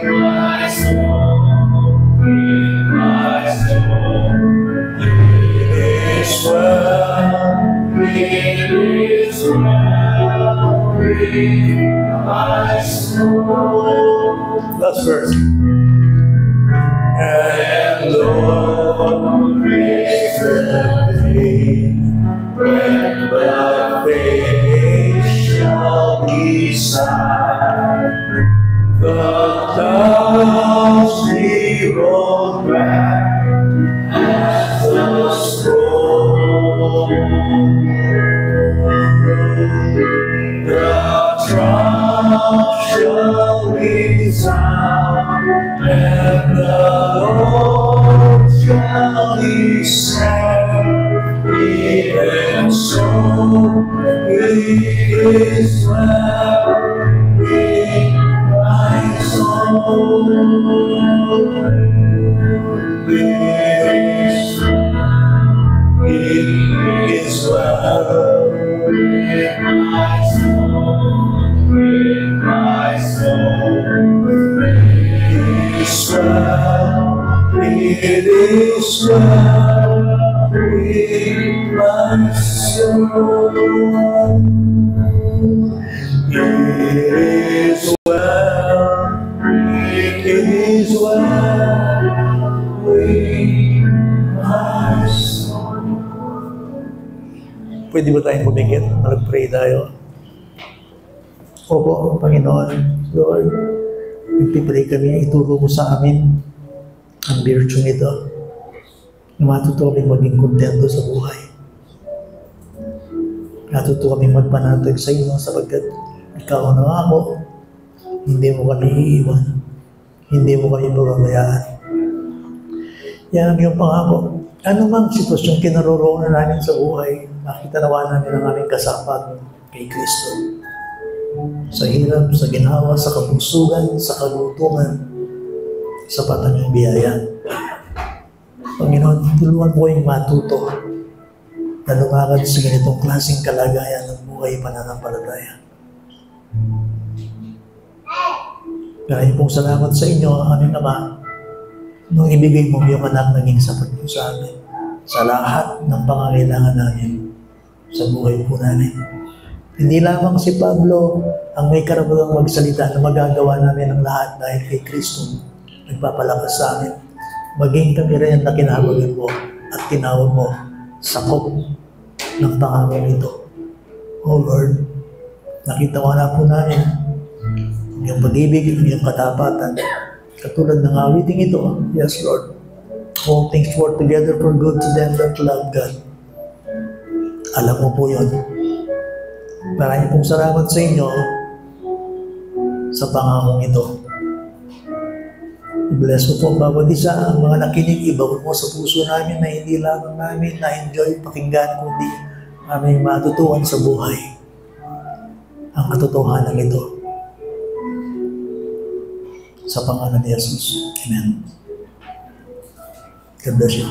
my soul, with my soul. It is well with my soul. Last verse. And Lord, praise the day when the face shall be sight. The clouds be rolled back as the scroll. shall resound, and the Lord shall descend. Even so, it is well with my soul. It is well with my soul, with my soul. It is well, it is well with my soul. It is well, it is well with my soul. Pwede ba tayong pumigit? Mag-pray tayo. Opo, Panginoon, Lord, nagpipray kami, ituro mo sa amin ang virtue nito. Matuto kami maging kontento sa buhay. Natuto kami magpanatag sa iyo sapagkat ikaw na ako, hindi mo kami iiwan, hindi mo kami bababayaan. Yan ang iyong pangako. Ano mang sitwasyong kinaroroonan namin sa buhay, nakita nawa namin ang aming kasapat kay Kristo. Sa hirap, sa ginhawa, sa kabungsugan, sa kagutungan, sapat ang iyong biyaya. Panginoon, tulungan mo yung matuto na lumakad sa ganitong klaseng kalagayan ng buhay pananampalataya. Maraming pong salamat sa inyo, aming Ama, nung ibigay mo yung anak naging sapat po sa amin sa lahat ng pangangailangan namin sa buhay po namin. Hindi lamang si Pablo ang may karapatang magsalita na magagawa namin ang lahat dahil kay Kristo nagpapalakas sa amin. Maging kami rin na kinahawagan mo at tinawag mo sakop ng pangako nito. Oh Lord, nakita mo na po namin yung pag-ibig, yung katapatan. Katulad ng awiting ito, yes Lord, all things work together for good to them that love God. Alam mo po yun. Maraming pong salamat sa inyo sa pangakong ito. I-bless mo po ang bawat isa, ang mga nakinig, ibawal mo sa puso namin na hindi lamang namin na-enjoy pakinggan, kundi aming matutuhan sa buhay ang katotohanan ito. Sa pangalan ni Jesus. Amen. God bless you.